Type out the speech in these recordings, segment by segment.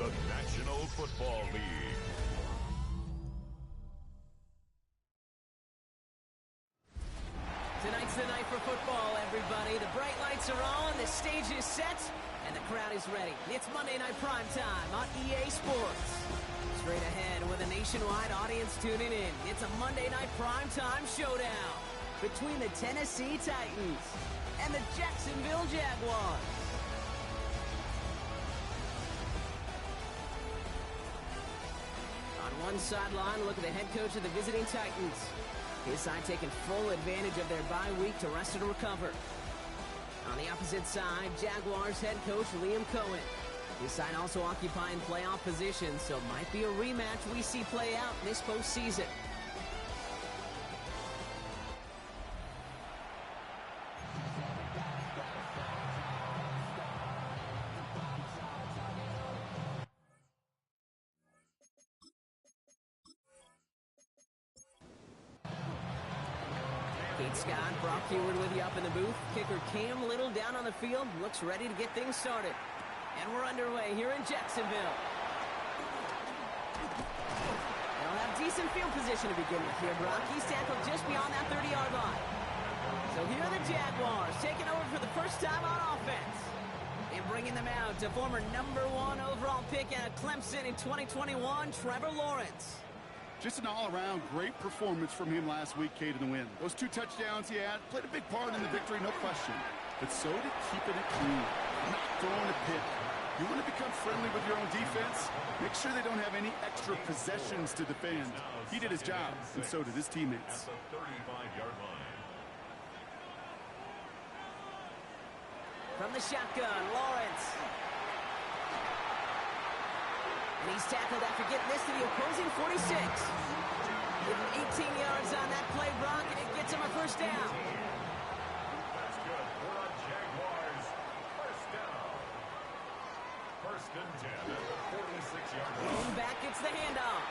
the National Football League. Tonight's the night for football, everybody. The bright lights are on, the stage is set, and the crowd is ready. It's Monday Night Primetime on EA Sports. Straight ahead with a nationwide audience tuning in, it's a Monday Night Primetime showdown between the Tennessee Titans and the Jacksonville Jaguars. On one sideline, look at the head coach of the visiting Titans. His side taking full advantage of their bye week to rest and recover. On the opposite side, Jaguars head coach Liam Cohen. His side also occupying playoff position, so it might be a rematch we see play out this postseason. Kate Scott, Brock Heward with you up in the booth. Kicker Cam Little down on the field, looks ready to get things started. And we're underway here in Jacksonville. They'll have decent field position to begin with here, Brock. He's tackled just beyond that 30-yard line. So here are the Jaguars taking over for the first time on offense. And bringing them out to former #1 overall pick out of Clemson in 2021, Trevor Lawrence. Just an all-around great performance from him last week, Kate, in the win. Those 2 touchdowns he had played a big part in the victory, no question. But so did keeping it clean, not throwing a pick. You want to become friendly with your own defense? Make sure they don't have any extra possessions to defend. He did his job, and so did his teammates. At the 35-yard line. From the shotgun, Lawrence. And he's tackled after getting this to the opposing 46. Give him 18 yards on that play, Brock, and it gets him a first down. That's good for the Jaguars. First down. First and 10 at the 46-yard line. Going back, gets the handoff.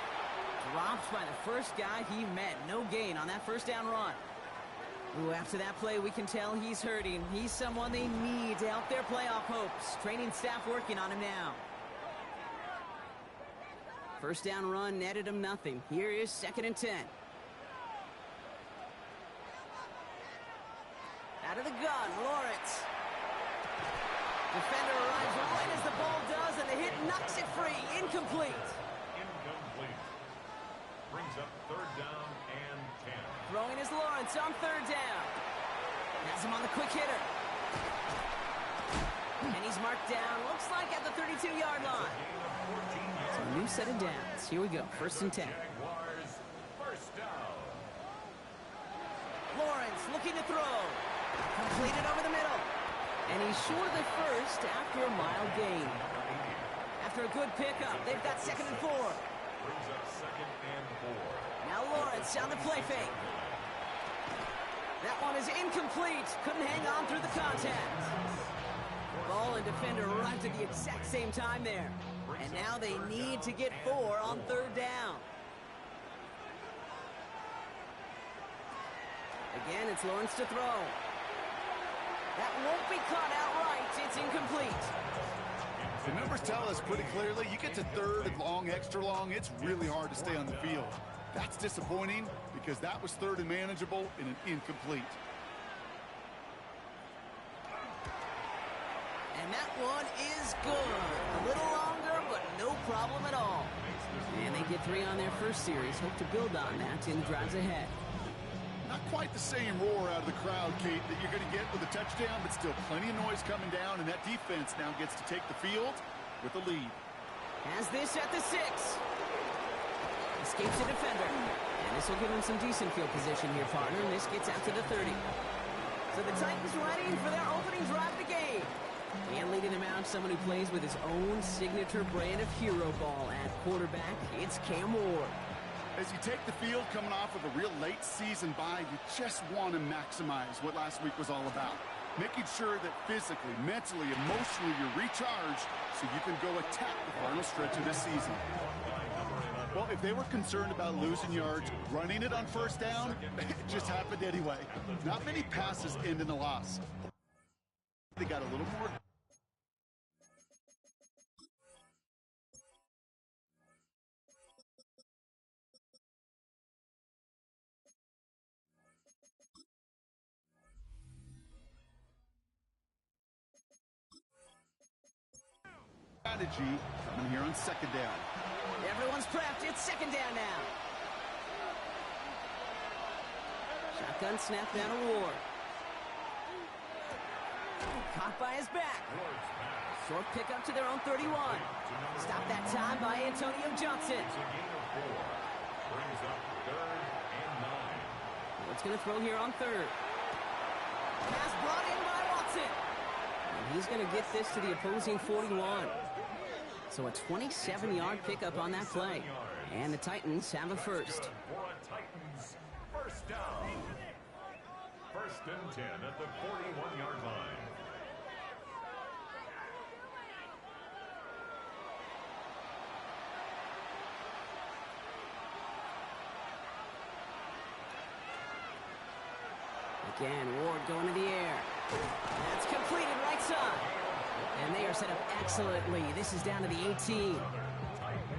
Dropped by the first guy he met. No gain on that first down run. Ooh, after that play, we can tell he's hurting. He's someone they need to help their playoff hopes. Training staff working on him now. First down run netted him nothing. Here is 2nd and 10. Out of the gun, Lawrence. Defender arrives right as the ball does, and the hit knocks it free. Incomplete. Incomplete. Brings up 3rd down and 10. Throwing is Lawrence on 3rd down. Has him on the quick hitter. And he's marked down, looks like at the 32-yard line. So a new set of downs. Here we go, 1st and 10. Jaguars, first down. Lawrence looking to throw. Completed over the middle. And he's short of the first after a mild gain. After a good pickup, they've got 2nd and 4. Brings up 2nd and 4. Now Lawrence on the play fake. That one is incomplete. Couldn't hang on through the contact. Ball and defender arrived at the exact same time there. And now they need to get 4 on 3rd down. Again, it's Lawrence to throw. That won't be caught outright. It's incomplete. The numbers tell us pretty clearly, you get to 3rd and long, extra long, it's really hard to stay on the field. That's disappointing because that was 3rd and manageable and an incomplete. And that one is good. A little longer, but no problem at all. And they get 3 on their first series. Hope to build on that in drives ahead. Not quite the same roar out of the crowd, Kate, that you're going to get with a touchdown, but still plenty of noise coming down, and that defense now gets to take the field with the lead. Has this at the 6. Escapes the defender. And this will give him some decent field position here, partner. And this gets out to the 30. So the Titans ready for their opening drive of the game. And leading them out, someone who plays with his own signature brand of hero ball at quarterback. It's Cam Ward. As you take the field coming off of a real late season bye, you just want to maximize what last week was all about. Making sure that physically, mentally, emotionally you're recharged so you can go attack the final stretch of this season. Well, if they were concerned about losing yards, running it on 1st down, it just happened anyway. Not many passes end in a loss. They got a little more. strategy coming here on second down. Everyone's prepped. It's second down now. Shotgun snap down to Ward. Caught by his back. Short pickup to their own 31. Stop that time by Antonio Johnson. It's a gain of 4. Brings up 3rd and 9. What's going to throw here on 3rd? Pass brought in by Watson. And he's going to get this to the opposing 41. So a 27-yard pickup on that play. And the Titans have a first. For a Titans first down. 1st and 10 at the 41-yard line. Again, Ward going to the air. That's completed right side. And they are set up excellently. This is down to the 18.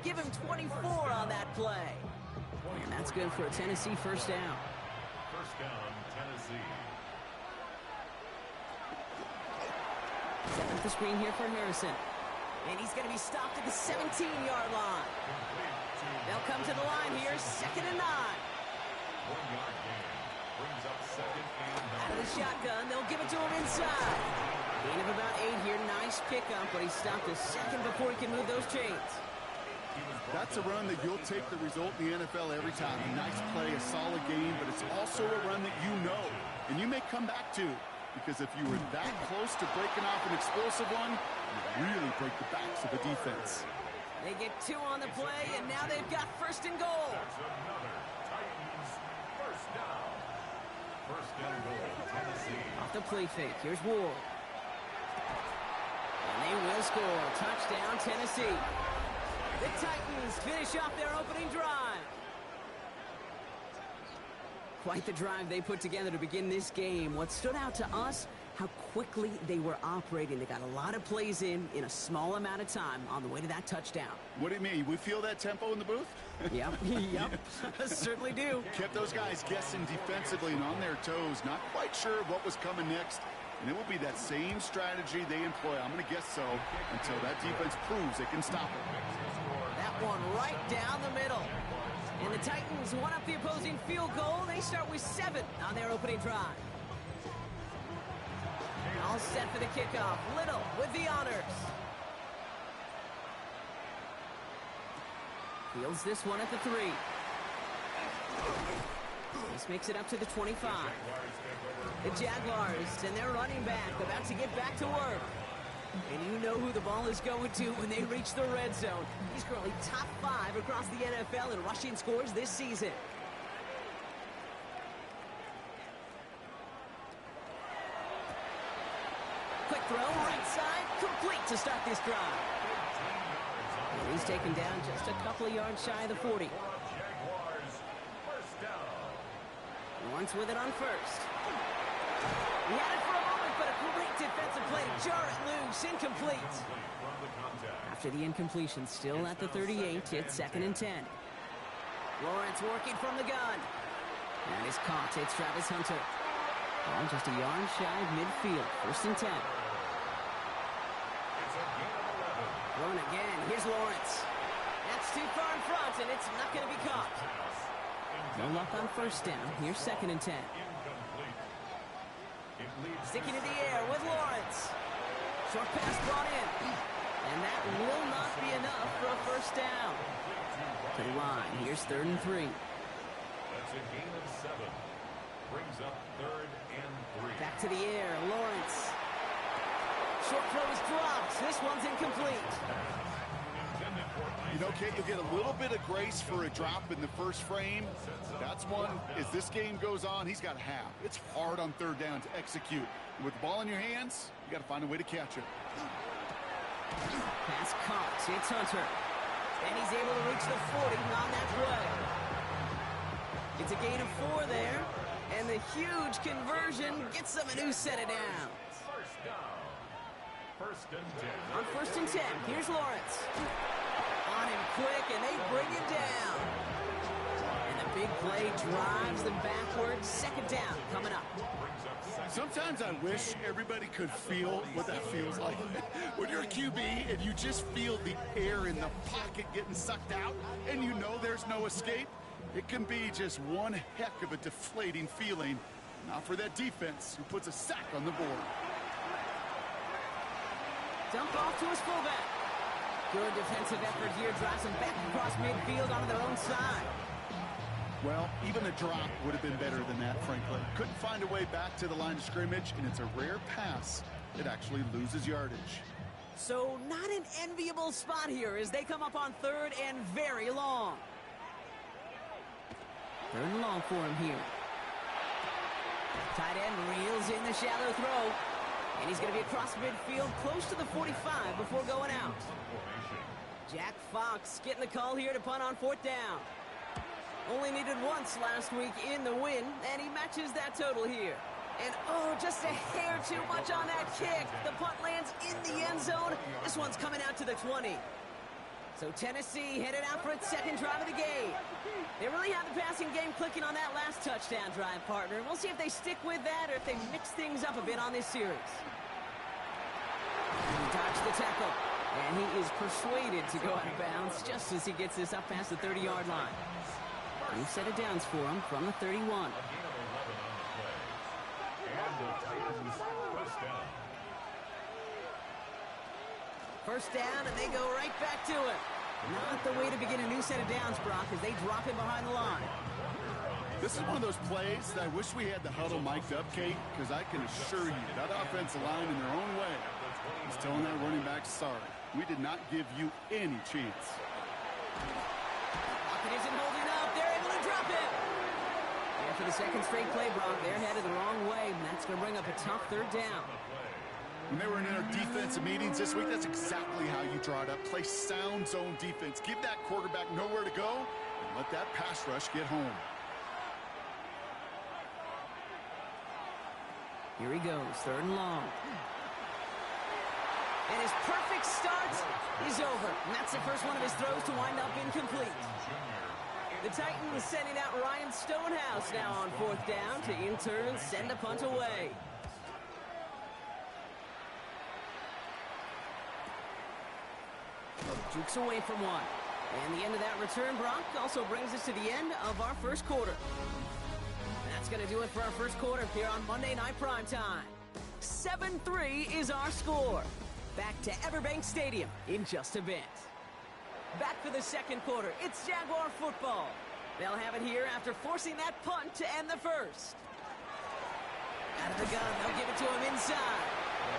Give him 24 on that play. And that's good for a Tennessee first down. First down, Tennessee. Setting up the screen here for Harrison. And he's going to be stopped at the 17-yard line. They'll come to the line here, 2nd and 9. 1-yard gain. Brings up 2nd and 9. Out of the shotgun, they'll give it to him inside. Gain of about 8 here, nice pickup, but he stopped a second before he can move those chains. That's a run that you'll take the result in the NFL every time. A nice play, a solid game, but it's also a run that you know, and you may come back to. Because if you were that close to breaking off an explosive one, you really break the backs of the defense. They get 2 on the play, and now they've got 1st and goal. That's another Titans first down. 1st and goal, Tennessee. Off the play fake, here's Ward. And they will score. Touchdown, Tennessee. The Titans finish off their opening drive. Quite the drive they put together to begin this game. What stood out to us, how quickly they were operating. They got a lot of plays in a small amount of time on the way to that touchdown. What do you mean? We feel that tempo in the booth? Yep, certainly do. Kept those guys guessing defensively and on their toes, not quite sure what was coming next. And it will be that same strategy they employ, I'm going to guess so, until that defense proves they can stop it. That one right down the middle. And the Titans won up the opposing field goal. They start with 7 on their opening drive. All set for the kickoff. Little with the honors. Fields this one at the 3. This makes it up to the 25. The Jaguars and their running back about to get back to work. And you know who the ball is going to when they reach the red zone. He's currently top 5 across the NFL in rushing scores this season. Quick throw, right side, complete to start this drive. And he's taken down just a couple of yards shy of the 40. Jaguars first down. Lawrence with it on 1st. He had it for a moment, but a great defensive play to jar it loose, incomplete. From the contact. After the incompletion, still at the 38, it's 2nd and 10. Lawrence working from the gun. That is caught. It's Travis Hunter. Ball just a yard shy of midfield. 1st and 10. It's a gain of 11. Thrown again. Here's Lawrence. That's too far in front, and it's not going to be caught. No luck on 1st down. Here's 2nd and 10. Incomplete. It leads Sticking in the air with Lawrence. Short pass brought in. And that will not be enough for a 1st down. To the line. Here's 3rd and 3. That's a gain of 7. Brings up 3rd and 3. Back to the air. Lawrence. Short throw is dropped. This one's incomplete. You know, Kate, you'll get a little bit of grace for a drop in the first frame. That's one, as this game goes on, he's got a half. It's hard on 3rd down to execute. With the ball in your hands, you got to find a way to catch it. Pass caught. It's Hunter. And he's able to reach the 40 on that play. It's a gain of 4 there. And the huge conversion gets them a new set of downs. First down. 1st and 10. On 1st and 10, here's Lawrence. On him quick, and they bring him down. And the big play drives them backwards. 2nd down coming up. Sometimes I wish everybody could feel what that feels like. When you're QB and you just feel the air in the pocket getting sucked out and you know there's no escape, it can be just one heck of a deflating feeling. Not for that defense who puts a sack on the board. Dump off to his fullback. Good defensive effort here. Drives him back across midfield onto their own side. Well, even a drop would have been better than that, frankly. Couldn't find a way back to the line of scrimmage, and it's a rare pass that actually loses yardage. So not an enviable spot here as they come up on third and very long. Third and long for him here. Tight end reels in the shallow throw. And he's going to be across midfield close to the 45 before going out. Jack Fox getting the call here to punt on fourth down. Only needed once last week in the win, and he matches that total here. And, oh, just a hair too much on that kick. The punt lands in the end zone. This one's coming out to the 20. So Tennessee headed out for its second drive of the game. They really have the passing game clicking on that last touchdown drive, partner. We'll see if they stick with that or if they mix things up a bit on this series. He dodged the tackle, and he is persuaded to go out of bounds just as he gets this up past the 30-yard line. New set of downs for him from the 31. First down, and they go right back to it. Not the way to begin a new set of downs, Brock, as they drop him behind the line. This is one of those plays that I wish we had the huddle mic'd up, Kate, because I can assure you that offensive line in their own way is telling that running back, sorry, we did not give you any chance. Pocket isn't holding up. They're able to drop it. And for the second straight play, Brock, they're headed the wrong way, and that's going to bring up a tough third down. When they were in our defensive meetings this week, that's exactly how you draw it up. Play sound zone defense. Give that quarterback nowhere to go and let that pass rush get home. Here he goes, third and long. And his perfect start is over. And that's the first one of his throws to wind up incomplete. The Titans sending out Ryan Stonehouse now on fourth down to in turn send a punt away. Jukes away from one. And the end of that return, Brock, also brings us to the end of our first quarter. And that's going to do it for our first quarter here on Monday Night Primetime. 7-3 is our score. Back to Everbank Stadium in just a bit. Back for the second quarter, it's Jaguar football. They'll have it here after forcing that punt to end the first. Out of the gun, they'll give it to him inside.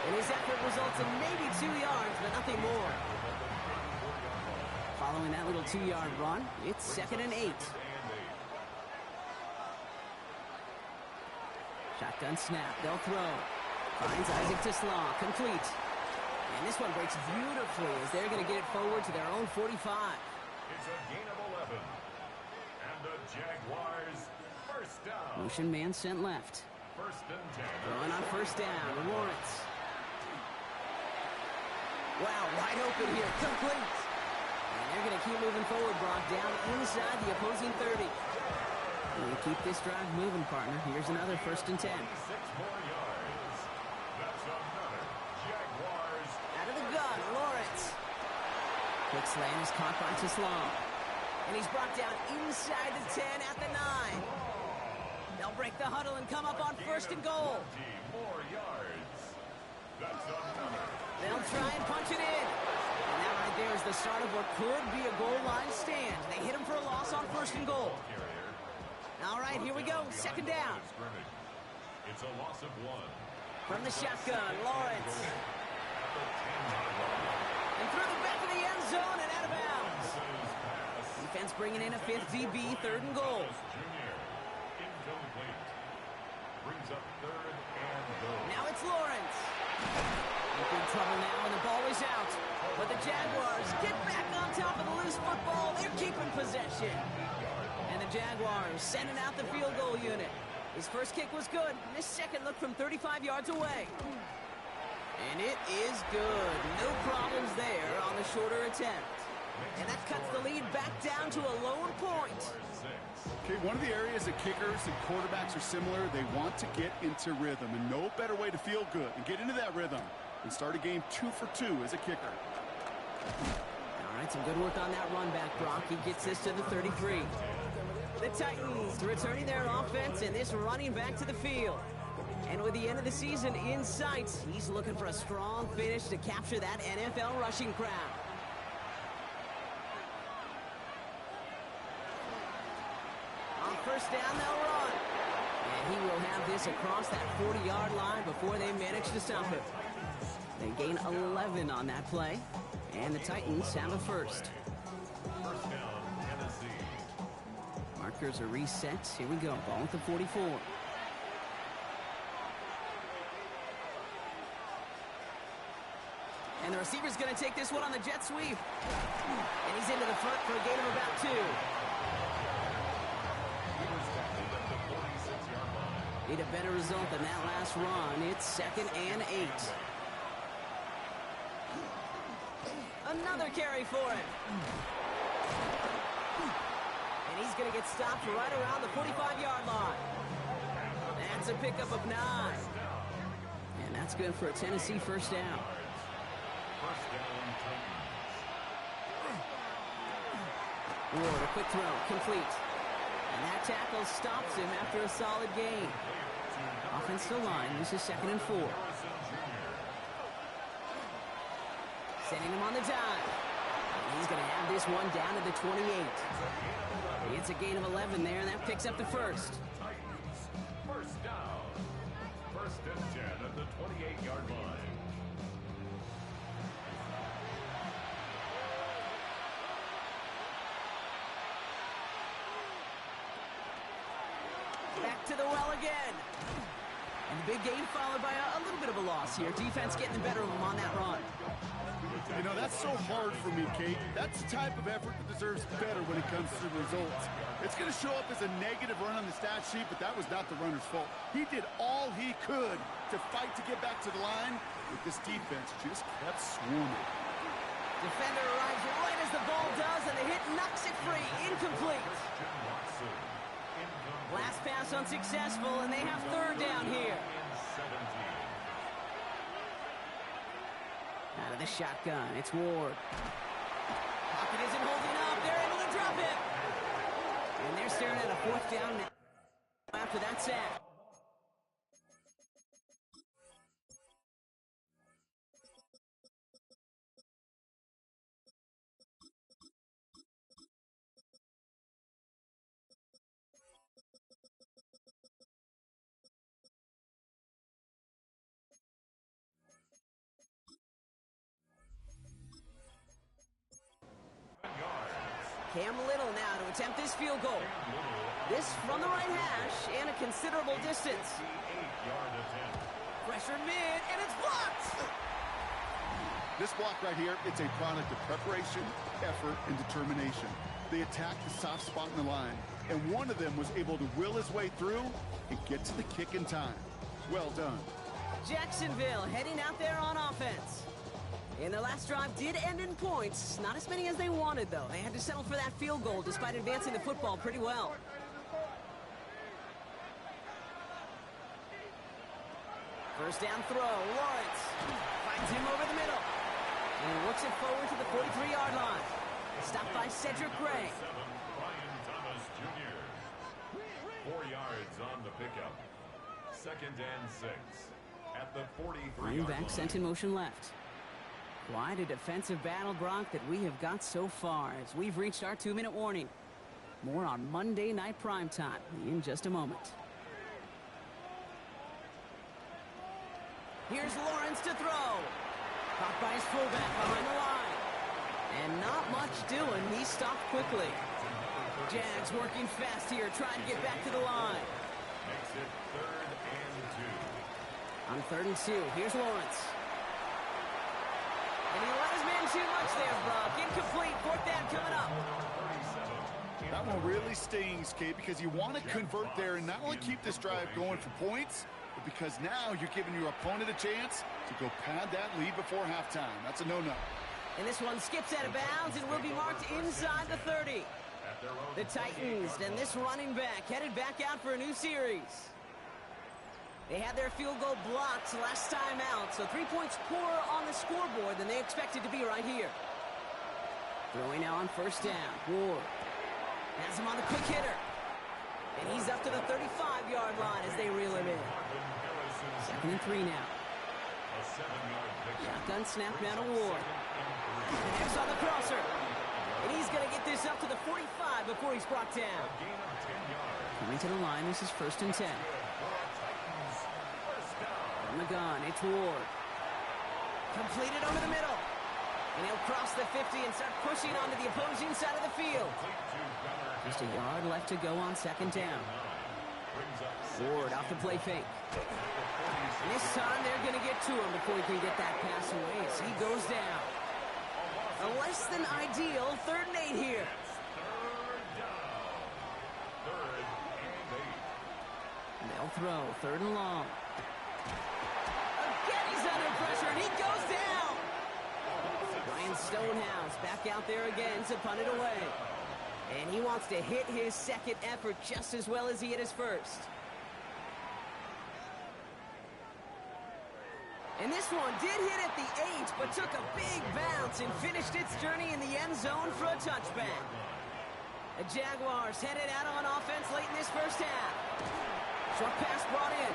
And his effort results in maybe 2 yards, but nothing more. Following that little 2-yard run, it's 2nd and 8. Shotgun snap, they'll throw. Finds Isaac Tisslaw, complete. And this one breaks beautifully as they're going to get it forward to their own 45. It's a gain of 11. And the Jaguars first down. Motion man sent left. First and 10. Throwing on first down, Lawrence. Wow, wide open here, complete. And they're going to keep moving forward, Brock, down inside the opposing 30. We keep this drive moving, partner. Here's another first and 10. 6 more yards. That's another Jaguars. Out of the gun, Lawrence. Quick slant is caught by Tisslaw. And he's brought down inside the 10 at the 9. They'll break the huddle and come up on first and goal. 20 more yards. That's another. They'll try and punch it in. And that right there is the start of what could be a goal line stand. They hit him for a loss on first and goal. All right, here we go. Second down. It's a loss of 1. From the shotgun, Lawrence. And through the back of the end zone and out of bounds. Defense bringing in a 5th DB, third and goal. Incomplete. Brings up 3rd and goal. Now it's Lawrence. In big trouble now, and the ball is out. But the Jaguars get back on top of the loose football. They're keeping possession. And the Jaguars sending out the field goal unit. His first kick was good. And his second looked from 35 yards away. And it is good. No problems there on the shorter attempt. And that cuts the lead back down to a lone point. Okay, one of the areas that kickers and quarterbacks are similar, they want to get into rhythm. And no better way to feel good and get into that rhythm and start a game 2 for 2 as a kicker. All right, some good work on that run back, Brock. He gets this to the 33. The Titans returning their offense and this running back to the field. And with the end of the season in sight, he's looking for a strong finish to capture that NFL rushing crown. On first down, they'll run. And he will have this across that 40-yard line before they manage to stop him. They gain 11 on that play, and the Titans have a first. First down, Tennessee. Markers are reset. Here we go. Ball at the 44. And the receiver's going to take this one on the jet sweep. And he's into the front for a gain of about 2. Need a better result than that last run. It's 2nd and 8. Another carry for him. And he's going to get stopped right around the 45-yard line. That's a pickup of 9. And that's good for a Tennessee first down. First down, Titans. Ward, a quick throw, complete. And that tackle stops him after a solid gain. Offensive line, this is 2nd and 4. Sending him on the dive. And he's going to have this one down to the 28. It's a gain of 11 there, and that picks up the first. Titans. First down. First and 10 at the 28-yard line. Back to the well again. And the big gain followed by a little bit of a loss here. Defense getting the better of them on that run. You know, that's so hard for me, Kate. That's the type of effort that deserves better when it comes to the results. It's going to show up as a negative run on the stat sheet, but that was not the runner's fault. He did all he could to fight to get back to the line, but this defense just kept swarming. Defender arrives right as the ball does, and the hit knocks it free. Incomplete. Last pass unsuccessful, and they have third down here. Out of the shotgun, it's Ward. Pocket isn't holding up. They're able to drop it. And they're staring at a 4th down now after that sack. Cam Little now to attempt this field goal. This from the right hash and a considerable distance. Pressure mid, and it's blocked! This block right here, it's a product of preparation, effort, and determination. They attacked the soft spot in the line, and one of them was able to will his way through and get to the kick in time. Well done. Jacksonville heading out there on offense. And their last drive did end in points. Not as many as they wanted, though. They had to settle for that field goal despite advancing the football pretty well. First down throw, Lawrence finds him over the middle. And works it forward to the 43-yard line. Stopped by Cedric Gray. Brian Thomas Jr. 4 yards on the pickup. 2nd and 6 at the 43-yard Running back line. sent in motion left. Quite a defensive battle, Brock, that we have got so far as we've reached our 2-minute warning. More on Monday Night Primetime in just a moment. Here's Lawrence to throw. Caught by his fullback behind the line. And not much doing. He stopped quickly. Jags working fast here, trying to get back to the line. Makes it 3rd and 2. On 3rd and 2, here's Lawrence. And he let his man too much there, Brock. Incomplete. 4th down coming up. That one really stings, Kate, because you want to convert there and not only keep this drive going for points, but because now you're giving your opponent a chance to go pad that lead before halftime. That's a no-no. And this one skips out of bounds and will be marked inside the 30. The Titans and this running back headed back out for a new series. They had their field goal blocked last time out, so 3 points poorer on the scoreboard than they expected to be right here. Throwing now on first down. Ward has him on the quick hitter. And he's up to the 35-yard line as they reel him in. 2nd and 3 now. Shotgun snap now to Ward. And there's on the crosser. And he's going to get this up to the 45 before he's brought down. Coming to the line, this is 1st and 10. From the gun, it's Ward. Completed over the middle. And he'll cross the 50 and start pushing onto the opposing side of the field. Just a yard left to go on 2nd down. Ward off the play fake. And this time they're going to get to him before he can get that pass away as he goes down. A less than ideal 3rd and 8 here. And they'll throw 3rd and long. Again he's under pressure and he goes down. Ryan Stonehouse back out there again to punt it away. And he wants to hit his 2nd effort just as well as he hit his 1st. And this one did hit at the 8, but took a big bounce and finished its journey in the end zone for a touchback. The Jaguars headed out on offense late in this 1st half. Short pass brought in.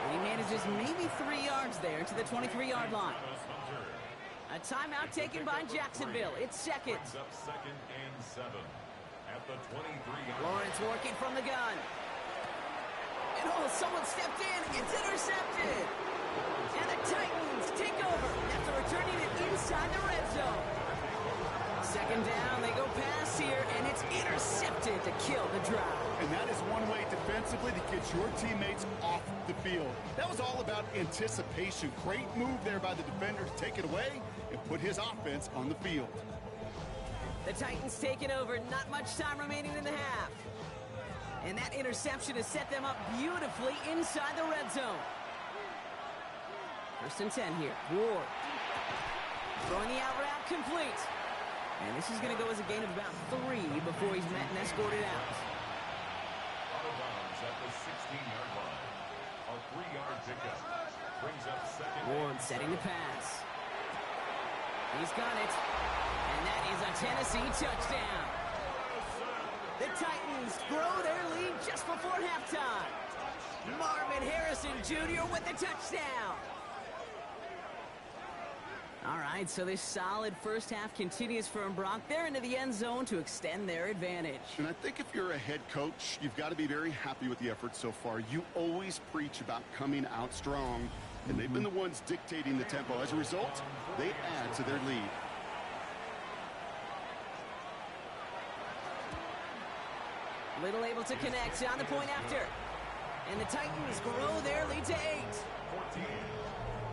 And he manages maybe 3 yards there to the 23-yard line. A timeout taken by Jacksonville. It's 2nd. 2nd and 7 at the 23. Lawrence working from the gun. And someone stepped in. It's intercepted. And the Titans take over after returning it inside the red zone. 2nd down, they go pass here, and it's intercepted to kill the drive. And that is one way defensively to get your teammates off the field. That was all about anticipation. Great move there by the defender to take it away and put his offense on the field. The Titans take it over. Not much time remaining in the half. And that interception has set them up beautifully inside the red zone. 1st and 10 here. Ward. Throwing the out route complete. And this is going to go as a gain of about 3 before he's met and escorted out. Out of bounds at the 16-yard line. A 3-yard pickup. Brings up 2nd. Ward setting the pass. He's got it. And that is a Tennessee touchdown. The Titans grow their lead just before halftime. Marvin Harrison Jr. with the touchdown. All right, so this solid 1st half continues from Brock. They're into the end zone to extend their advantage. And I think if you're a head coach, you've got to be very happy with the effort so far. You always preach about coming out strong, and they've been the ones dictating the tempo. As a result, they add to their lead. Little able to connect on the point after. And the Titans grow their lead to 8. 14.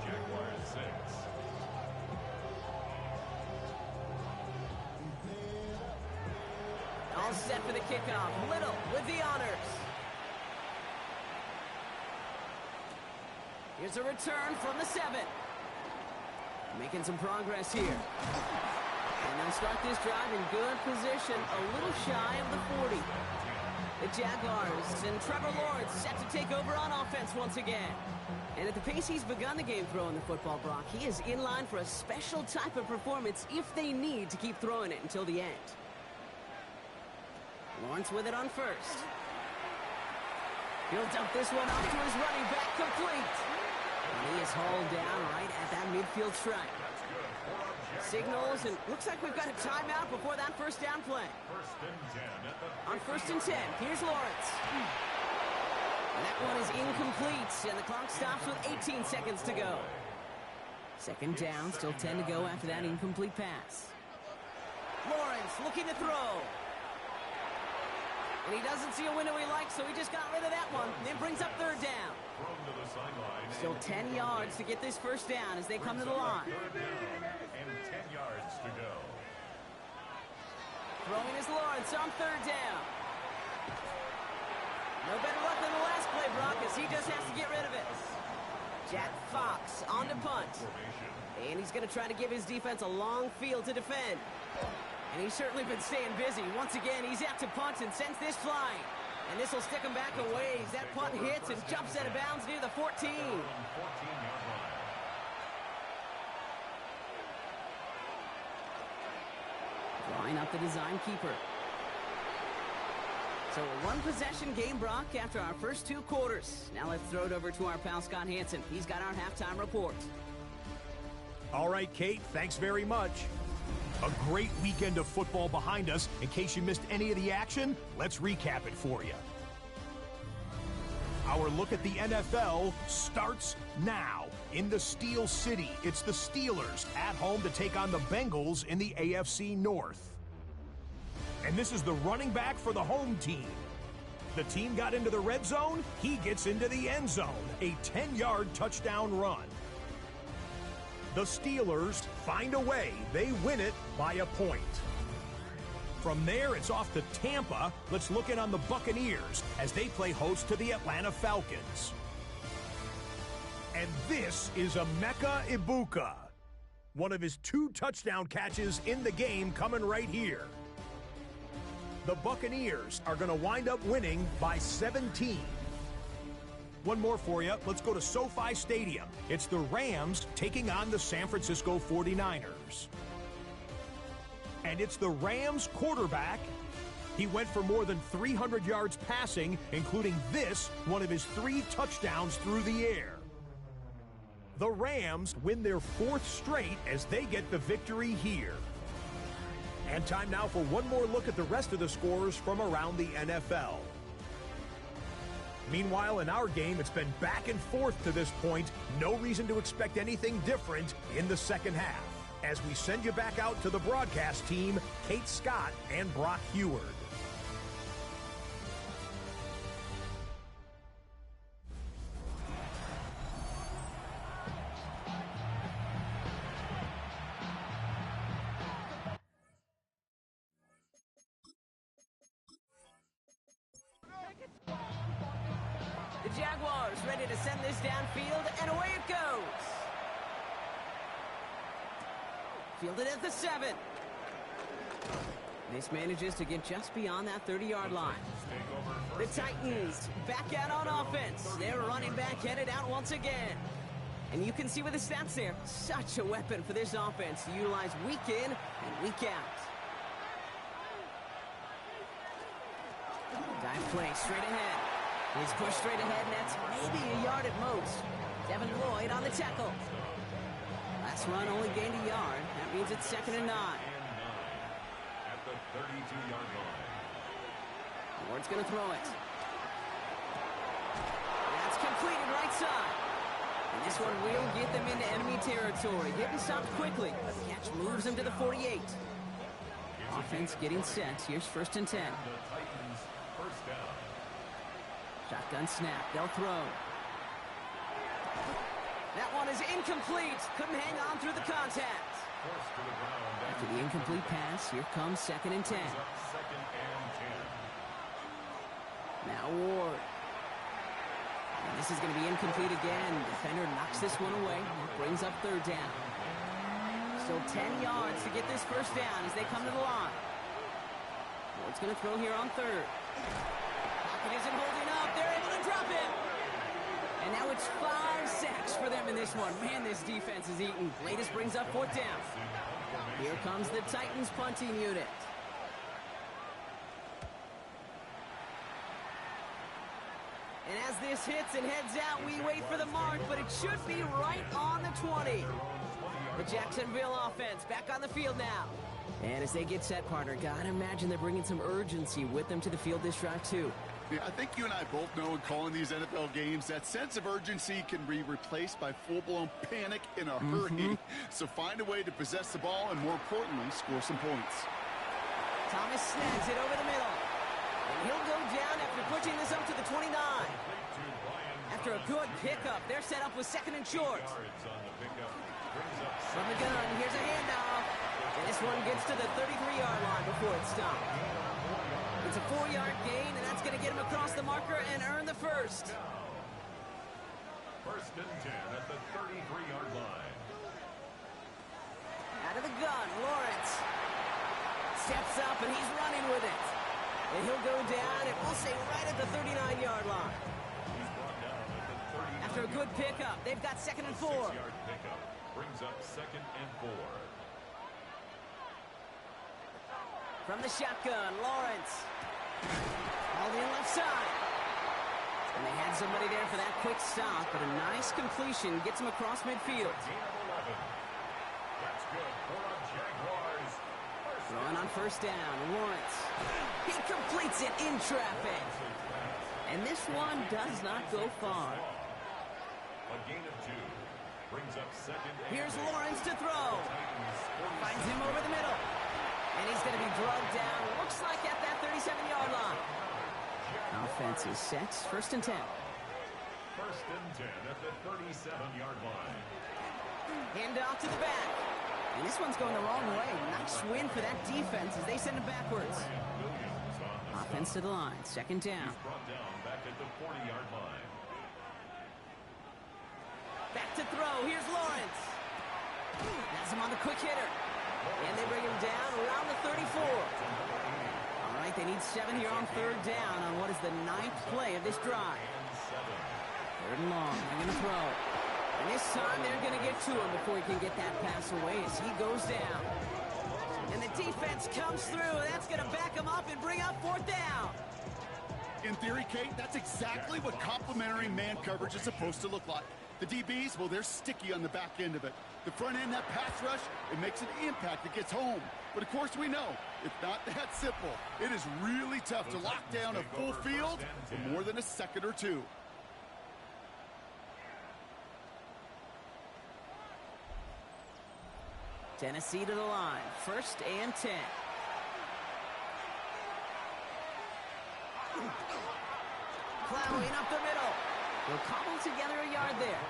Jaguars 6. All set for the kickoff. Little with the honors. Here's a return from the 7. Making some progress here. And they'll start this drive in good position, a little shy of the 40. The Jaguars and Trevor Lawrence set to take over on offense once again. And at the pace he's begun the game throwing the football, Brock, he is in line for a special type of performance if they need to keep throwing it until the end. Lawrence with it on first. He'll dump this one off to his running back, complete. And he is hauled down right at that midfield stripe. Signals, and looks like we've got a timeout before that 1st down play. 1st and 10 at the On 1st and 10, here's Lawrence. And that one is incomplete, and the clock stops with 18 seconds to go. 2nd down, still 10 to go after that incomplete pass. Lawrence looking to throw. And he doesn't see a window he likes, so he just got rid of that one. Then brings up 3rd down. Still 10 yards to get this 1st down as they come to the line. 3rd down and 10 yards to go. Throwing is Lawrence on 3rd down. No better luck than the last play, Brock, as he just has to get rid of it. Jack Fox on to punt. And he's going to try to give his defense a long field to defend. And he's certainly been staying busy. Once again, he's out to punt and sends this flying. And this will stick him back a ways. That punt hits and jumps out of bounds near the 14. 14-yard line. Drawing up the design keeper. So a one-possession game, Brock, after our first 2 quarters. Now let's throw it over to our pal Scott Hansen. He's got our halftime report. All right, Kate, thanks very much. A great weekend of football behind us. In case you missed any of the action, let's recap it for you. Our look at the NFL starts now. In the Steel City, it's the Steelers at home to take on the Bengals in the AFC North. And this is the running back for the home team. The team got into the red zone, he gets into the end zone. A 10-yard touchdown run. The Steelers find a way. They win it by a point. From there, it's off to Tampa. Let's look in on the Buccaneers as they play host to the Atlanta Falcons. And this is Emeka Egbuka. One of his 2 touchdown catches in the game coming right here. The Buccaneers are going to wind up winning by 17. One more for you. Let's go to SoFi Stadium. It's the Rams taking on the San Francisco 49ers. And it's the Rams quarterback. He went for more than 300 yards passing, including this, one of his 3 touchdowns through the air. The Rams win their 4th straight as they get the victory here. And time now for one more look at the rest of the scores from around the NFL. Meanwhile, in our game, it's been back and forth to this point. No reason to expect anything different in the second half. As we send you back out to the broadcast team, Kate Scott and Brock Heward. The Jaguars ready to send this downfield, and away it goes. Fielded at the 7. This manages to get just beyond that 30-yard line. The Titans back out on offense. Their running back headed out once again. And you can see with the stats there, such a weapon for this offense to utilize week in and week out. Dive play straight ahead. He's pushed straight ahead, and that's maybe a yard at most. Devin Lloyd on the tackle. Last run only gained a yard. That means it's 2nd and 9. At the 32-yard line. Ward's going to throw it. That's completed right side. And this one will get them into enemy territory. Getting stopped quickly. The catch moves them to the 48. Offense getting set. Here's 1st and 10. The Titans first down. Shotgun snap. They'll throw. That one is incomplete. Couldn't hang on through the contact. Forced to the ground. After the incomplete pass, here comes 2nd and 10. Second and 10. Now Ward. And this is going to be incomplete again. Defender knocks this one away. That brings up 3rd down. Still 10 yards to get this 1st down as they come to the line. Ward's going to throw here on 3rd. Pocket isn't holding up. They're able to drop him. And now it's 5 sacks for them in this one. Man, this defense is eating. Latest brings up 4th down. Here comes the Titans punting unit. And as this hits and heads out, we wait for the mark, but it should be right on the 20. The Jacksonville offense back on the field now. And as they get set, partner, gotta imagine they're bringing some urgency with them to the field this drive, too. Yeah, I think you and I both know in calling these NFL games, that sense of urgency can be replaced by full-blown panic in a hurry. So find a way to possess the ball and, more importantly, score some points. Thomas snags it over the middle. And he'll go down after pushing this up to the 29. After a good pickup, they're set up with 2nd and short. From the gun, here's a handoff. And this one gets to the 33-yard line before it's stopped. It's a 4-yard gain, and that's going to get him across the marker and earn the 1st. 1st and 10 at the 33-yard line. Out of the gun, Lawrence steps up, and he's running with it. And he'll go down, and we'll say right at the 39-yard line. He's brought down at the 39. After a good pickup, they've got 2nd and 4. 6-yard pickup brings up 2nd and 4. From the shotgun, Lawrence. All the left side. And they had somebody there for that quick stop, but a nice completion gets him across midfield. Gain of 11. That's good for the Jaguars. Throwing on 1st down, Lawrence. He completes it in traffic. And this one does not go far. A gain of 2 brings up 2nd and Here's 8. Lawrence to throw. Finds him over the middle. And he's going to be drugged down, looks like at that 37-yard line. Offense is set, 1st and 10. 1st and 10 at the 37-yard line. Hand off to the back. And this one's going the wrong way. Nice win for that defense as they send it backwards. Williams on the Offense to the line, 2nd down. He's brought down back at the 40-yard line. Back to throw, here's Lawrence. Has him on the quick hitter. And they bring him down around the 34. All right, they need 7 here on 3rd down on what is the 9th play of this drive. 3rd and long, they're going to throw. And this time they're going to get to him before he can get that pass away as he goes down. And the defense comes through. That's going to back him up and bring up 4th down. In theory, Kate, that's exactly what complementary man coverage is supposed to look like. The DBs, well, they're sticky on the back end of it. The front end, that pass rush, it makes an impact that gets home. But of course we know, it's not that simple. It is really tough to lock down a full field for more than a second or two. Tennessee to the line, 1st and 10. Plowing up the middle. We'll cobble together a yard there.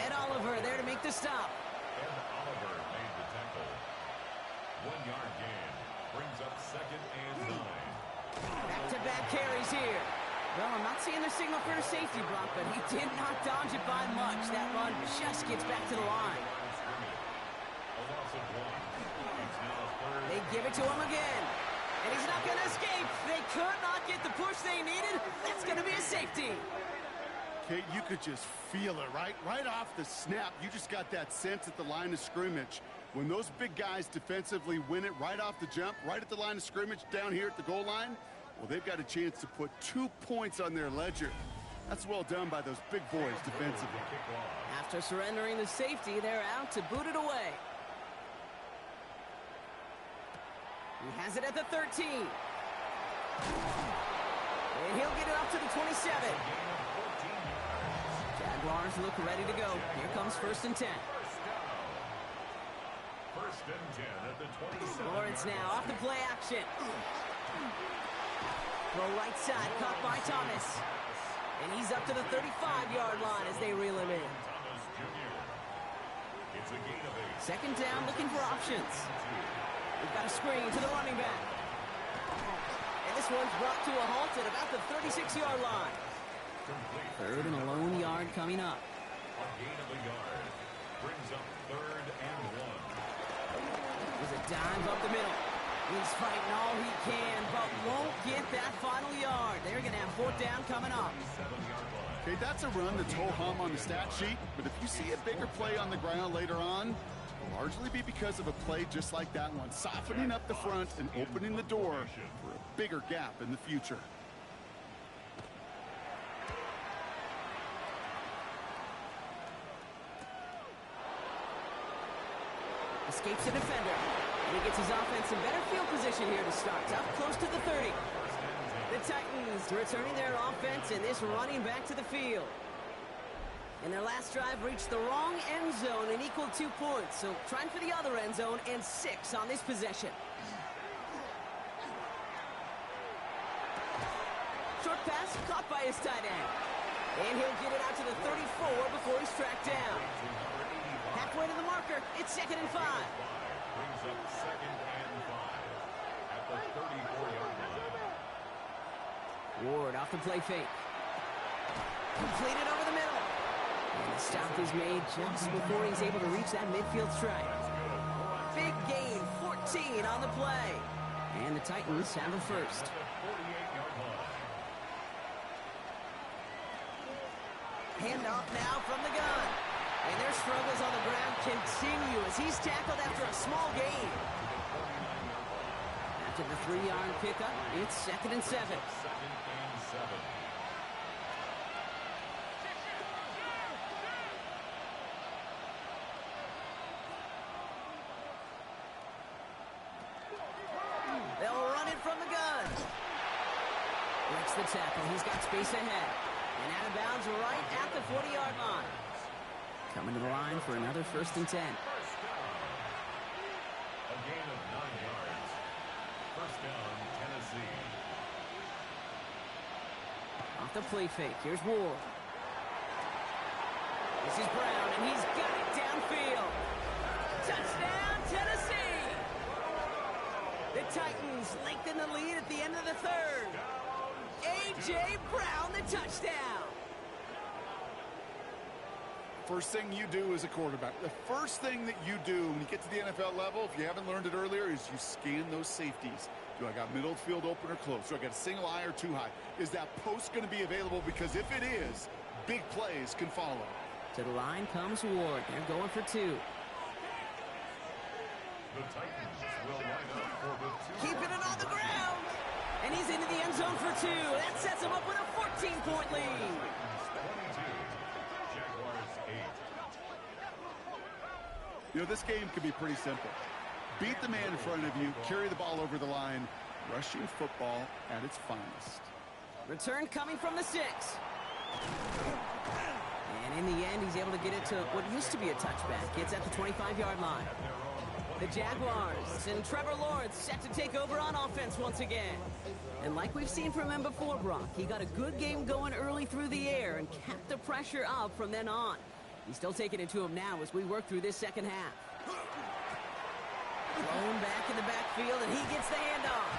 Ed Oliver there to make the stop. Ed Oliver made the tackle. 1-yard gain brings up 2nd and 9. Back-to-back carries here. Well, I'm not seeing the signal for a safety, Brock, but he did not dodge it by much. That run just gets back to the line. A loss of 1. It's now 3rd. They give it to him again. And he's not going to escape. They could not get the push they needed. That's going to be a safety. Kate, you could just feel it, right? Right off the snap, you just got that sense at the line of scrimmage. When those big guys defensively win it right off the jump, right at the line of scrimmage down here at the goal line, well, they've got a chance to put 2 points on their ledger. That's well done by those big boys defensively. After surrendering the safety, they're out to boot it away. He has it at the 13. And he'll get it up to the 27. Jaguars look ready to go. Here comes 1st and 10. 1st and 10 at the 27. Lawrence now off the play action. Throw right side, caught by Thomas. And he's up to the 35-yard line as they reel him in. Thomas Jr. It's a gain of 8. 2nd down, looking for options. We've got a screen to the running back. And this one's brought to a halt at about the 36-yard line. Complete. 3rd and a lone yard coming up. A gain of a yard brings up 3rd and 1. There's a dive up the middle. He's fighting all he can, but won't get that final yard. They're going to have 4th down coming up. 7-yard line. Okay, that's a run that's ho-hum on the stat sheet, but if you see a bigger play on the ground later on, it'll largely be because of a play just like that one, softening up the front and opening the door for a bigger gap in the future. Escapes the defender. And he gets his offense in better field position here to start. Up close to the 30. The Titans returning their offense and this running back to the field. And their last drive reached the wrong end zone and equaled 2 points. So trying for the other end zone and 6 on this possession. Short pass caught by his tight end. And he'll get it out to the 34 before he's tracked down. Halfway to the marker, it's 2nd and 5. Brings up 2nd and 5 at the 34-yard line. Ward off the play fake. Completed over the middle. And the stop is made just before he's able to reach that midfield strike. Big gain, 14 on the play. And the Titans have a first. At the 48-yard handoff now from the gun. And their struggles on the ground continue as he's tackled after a small gain. After the 3-yard pickup, it's 2nd and 7. They'll run it from the gun. Breaks the tackle. He's got space ahead. And out of bounds right at the 40-yard line. Coming to the line for another 1st and 10. A gain of 9 yards. 1st down, Tennessee. Off the play fake. Here's Ward. This is Brown, and he's got it downfield. Touchdown, Tennessee! The Titans lengthen the lead at the end of the 3rd. A.J. Brown, the touchdown. First thing you do as a quarterback, the first thing that you do when you get to the NFL level, if you haven't learned it earlier, is you scan those safeties. Do I got middle of the field open or close? Do I got a single high or too high? Is that post going to be available? Because if it is, big plays can follow. To the line comes Ward. They're going for 2. The Titans will line up for the 2. Keeping it on the ground. And he's into the end zone for 2. That sets him up with a 14-point lead. 22. Jaguars 8. You know, this game can be pretty simple. Beat the man in front of you, carry the ball over the line, rushing football at its finest. Return coming from the 6. And in the end, he's able to get it to what used to be a touchback. It's at the 25-yard line. The Jaguars and Trevor Lawrence set to take over on offense once again. And like we've seen from him before, Brock, he got a good game going early through the air and kept the pressure up from then on. He's still taking it to him now as we work through this second half. Thrown back in the backfield, and he gets the handoff.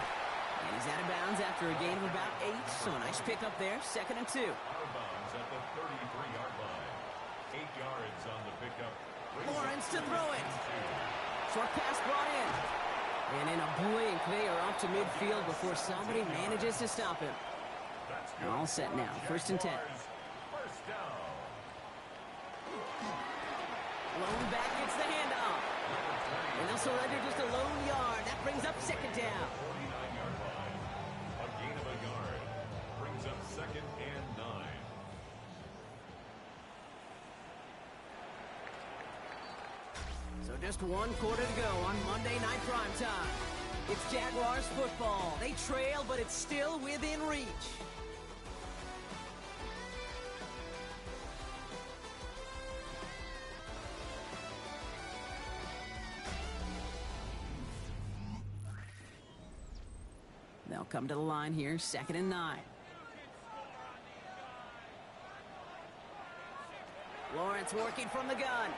And he's out of bounds after a gain of about 8, so a nice pickup there, 2nd and 2. Out of bounds at the 33-yard line. 8 yards on the pickup. Lawrence to throw it. Short pass brought in. And in a blink, they are up to midfield before somebody manages to stop him. That's good. All set now, 1st and 10. First down. Lone back gets the handoff. And they'll surrender just a lone yard. That brings up 2nd down. 49-yard line. A gain of a yard. Brings up 2nd and 9. So just 1 quarter to go on Monday Night Primetime. It's Jaguars football. They trail, but it's still within reach. They'll come to the line here, 2nd and 9. Lawrence working from the gun.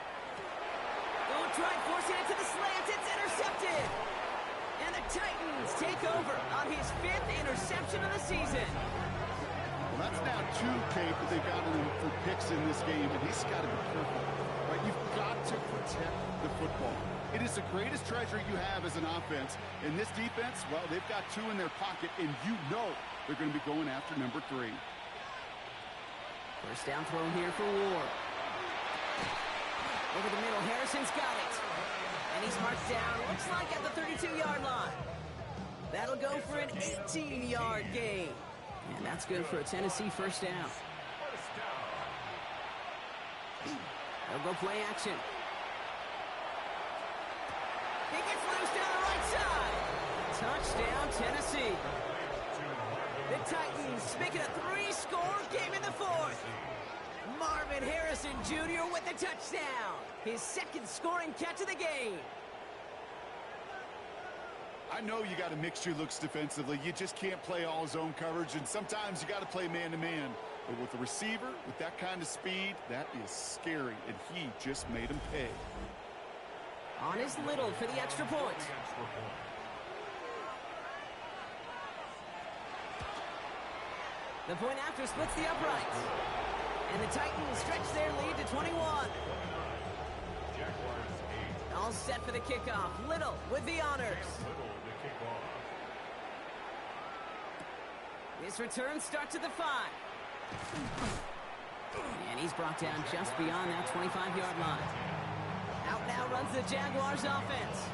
Don't try forcing it to the slant. It's intercepted. And the Titans take over on his 5th interception of the season. Well, that's now 2, Kate, that they've gotten for picks in this game, and he's got to be careful. Right? You've got to protect the football. It is the greatest treasure you have as an offense. In this defense, well, they've got 2 in their pocket, and you know they're going to be going after number 3. First down throw here for Ward. Over the middle, Harrison's got it. And he's marked down, looks like at the 32-yard line. That'll go for an 18-yard gain. And that's good for a Tennessee first down. They'll go play action. He gets loose down the right side. Touchdown, Tennessee. The Titans make it a 3-score game in the 4th. Marvin Harrison Jr. with the touchdown. His 2nd scoring catch of the game. I know you got to mix your looks defensively. You just can't play all zone coverage, and sometimes you got to play man-to-man. But with a receiver, with that kind of speed, that is scary, and he just made him pay. On his Little for the extra point. The point after splits the uprights. And the Titans stretch their lead to 21. Jaguars 8. All set for the kickoff. Little with the honors. Little to kick off. This return starts at the 5. And he's brought down just beyond that 25-yard line. Out now runs the Jaguars offense.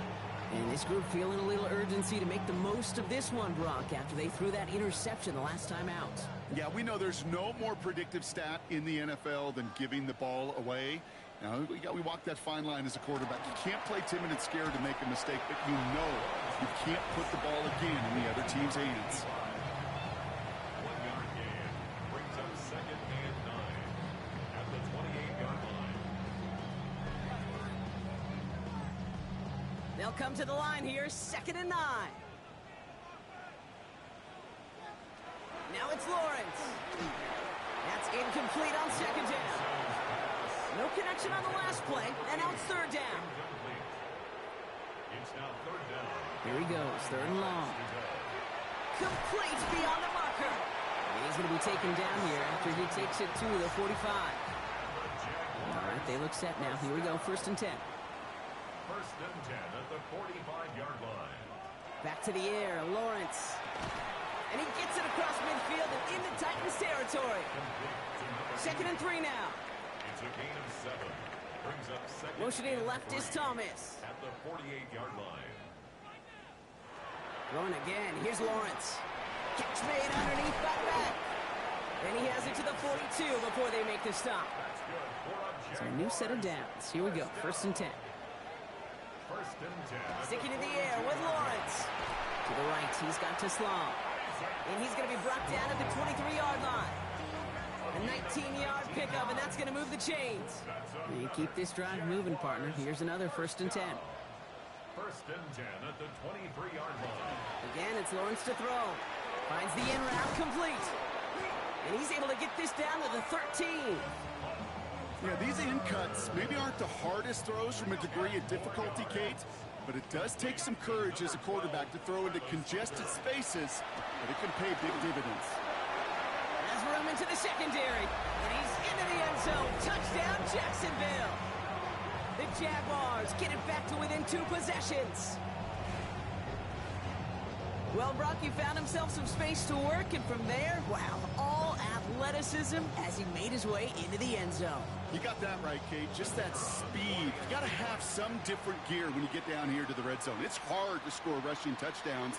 And this group feeling a little urgency to make the most of this one, Brock, after they threw that interception the last time out. Yeah, we know there's no more predictive stat in the NFL than giving the ball away. Now, we walk that fine line as a quarterback. You can't play timid and scared to make a mistake, but you know you can't put the ball again in the other team's hands. 1-yard gain brings up 2nd and 9 at the 28-yard line. They'll come to the line here, 2nd and 9. Now it's Lawrence. That's incomplete on 2nd down. No connection on the last play, and now it's 3rd down. It's now 3rd down. Here he goes, 3rd and long. Complete beyond the marker. And he's going to be taken down here after he takes it to the 45. All right, they look set now. Here we go, 1st and 10. 1st and 10 at the 45-yard line. Back to the air, Lawrence. And he gets it across midfield and into Titans territory. 2nd and 3 now. It's a gain of 7. Brings up 2nd. Motioning and left 3 is Thomas. at the 48-yard line. Throwing again. Here's Lawrence. Catch made underneath by back. And he has it to the 42 before they make the stop. That's good for a So a new set of downs. Here we go. 1st and 10. 1st and 10. Sticking in the air with Lawrence. To the right, he's got to Sloan. And he's going to be brought down at the 23-yard line. A 19-yard pickup, and that's going to move the chains. And you keep this drive moving, partner. Here's another 1st and 10. 1st and 10 at the 23-yard line. Again, it's Lawrence to throw. Finds the in route complete. And he's able to get this down to the 13. Yeah, these in cuts maybe aren't the hardest throws from a degree of difficulty, Kate, but it does take some courage as a quarterback to throw into congested spaces, but it can pay big dividends. Has room into the secondary. And he's into the end zone. Touchdown, Jacksonville. The Jaguars get it back to within 2 possessions. Well, Brock, he found himself some space to work, and from there, wow, all athleticism as he made his way into the end zone. You got that right, Kate. Just that speed. You got to have some different gear when you get down here to the red zone. It's hard to score rushing touchdowns,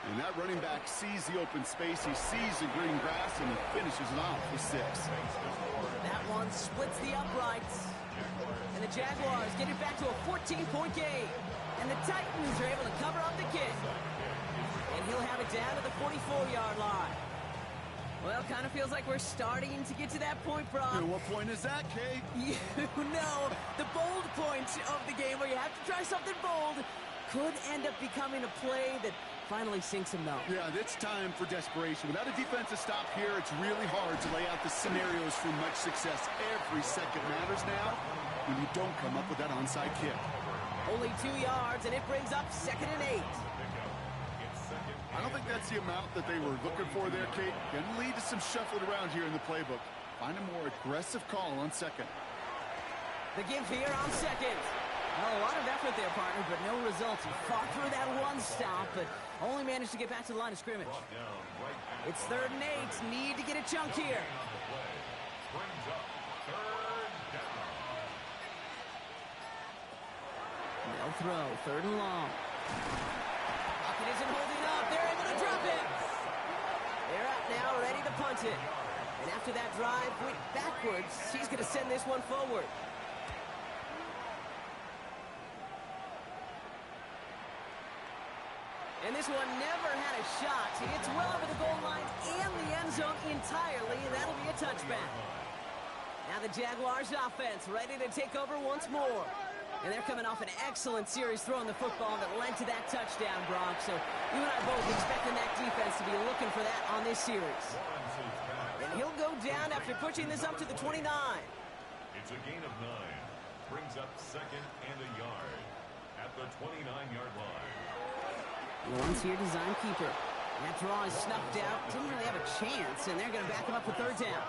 and that running back sees the open space, he sees the green grass, and he finishes it off with 6. That one splits the uprights, and the Jaguars get it back to a 14-point game, and the Titans are able to cover up the kick, and he'll have it down to the 44-yard line. Well, kind of feels like we're starting to get to that point, Brock. And what point is that, Kate? You know, the bold point of the game where you have to try something bold could end up becoming a play that finally sinks him, though. Yeah, it's time for desperation. Without a defensive stop here, it's really hard to lay out the scenarios for much success. Every second matters now when you don't come up with that onside kick. Only 2 yards, and it brings up 2nd and 8. I don't think that's the amount that they were looking for there, Kate. Going to lead to some shuffling around here in the playbook. Find a more aggressive call on 2nd. The give here on 2nd. Well, a lot of effort there, partner, but no results. He fought through that one stop, but only managed to get back to the line of scrimmage. It's 3rd and 8. Need to get a chunk here. Brings up 3rd down. They'll throw. 3rd and long. Pocket isn't holding up. They're able to drop it. They're out now, ready to punt it. And after that drive went backwards, he's going to send this one forward. And this one never had a shot. It's well over the goal line and the end zone entirely, and that'll be a touchback. Now the Jaguars offense ready to take over once more. And they're coming off an excellent series throwing the football that led to that touchdown, Brock. So you and I both expecting that defense to be looking for that on this series. And he'll go down after pushing this up to the 29. It's a gain of 9. Brings up 2nd and a yard at the 29-yard line. Lawrence here, design keeper. That draw is snuffed out. Didn't really have a chance, and they're going to back him up for 3rd down.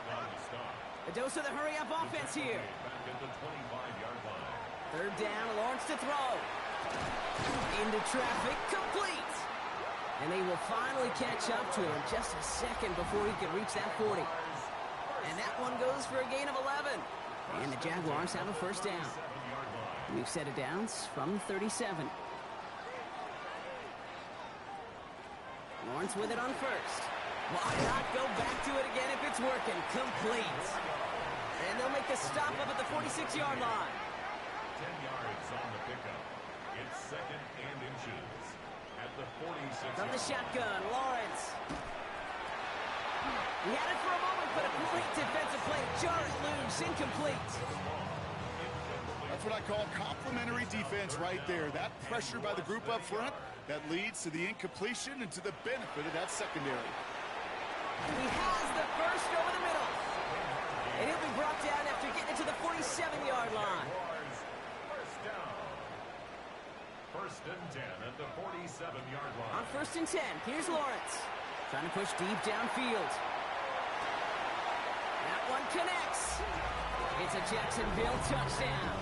A dose of the hurry-up offense here. Back at the 25-yard line. 3rd down, Lawrence to throw. Into traffic, complete. And they will finally catch up to him just a second before he can reach that 40. And that one goes for a gain of 11. And the Jaguars have a first down. We've set it downs from 37. Lawrence with it on first. Why not go back to it again if it's working? Complete. And they'll make the stop up at the 46-yard line. 10 yards on the pickup. It's second and inches at the 46. From the shotgun, Lawrence. He had it for a moment, but a great defensive play. Jar it loose, incomplete. That's what I call complimentary defense right there. That pressure by the group up front, that leads to the incompletion and to the benefit of that secondary. He has the first over the middle. And he'll be brought down after getting it to the 47-yard line. First down. First and 10 at the 47-yard line. On first and 10, here's Lawrence. Trying to push deep downfield. That one connects. It's a Jacksonville touchdown.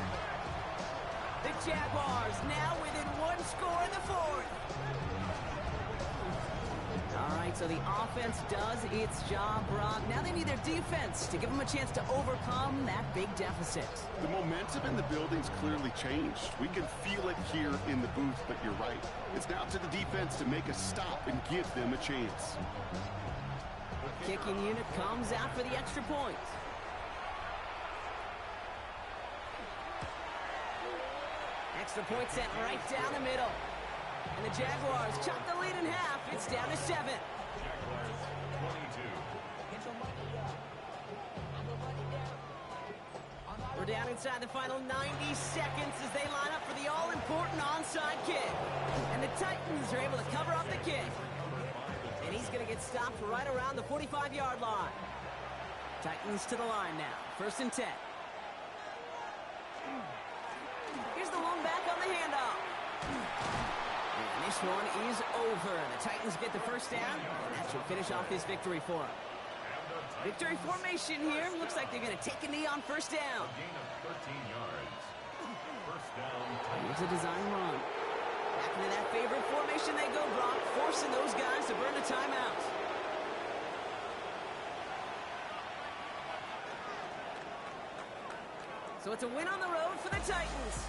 The Jaguars now within one score in the fourth. All right, so the offense does its job, Brock. Now they need their defense to give them a chance to overcome that big deficit. The momentum in the building's clearly changed. We can feel it here in the booth, but you're right. It's now to the defense to make a stop and give them a chance. Kicking unit comes out for the extra point. Extra point sent right down the middle. And the Jaguars chop the lead in half. It's down to 7. Jaguars 22. We're down inside the final 90 seconds as they line up for the all-important onside kick. And the Titans are able to cover up the kick. And he's going to get stopped right around the 45-yard line. Titans to the line now. First and 10. Here's the long back on the handoff. And this one is over. The Titans get the first down, and that should finish off this victory for them. Victory formation here. Looks like they're going to take a knee on first down. Gain of 13 yards. First down. Here's a design run. Back into that favorite formation they go, Brock, forcing those guys to burn a timeout. So it's a win on the road for the Titans.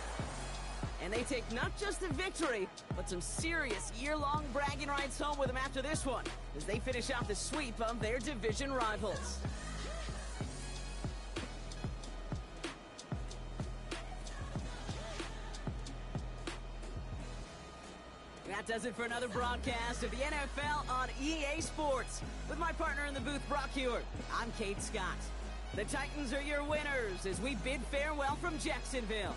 And they take not just the victory, but some serious year-long bragging rights home with them after this one, as they finish off the sweep of their division rivals. That does it for another broadcast of the NFL on EA Sports. With my partner in the booth, Brock Huard, I'm Kate Scott. The Titans are your winners as we bid farewell from Jacksonville.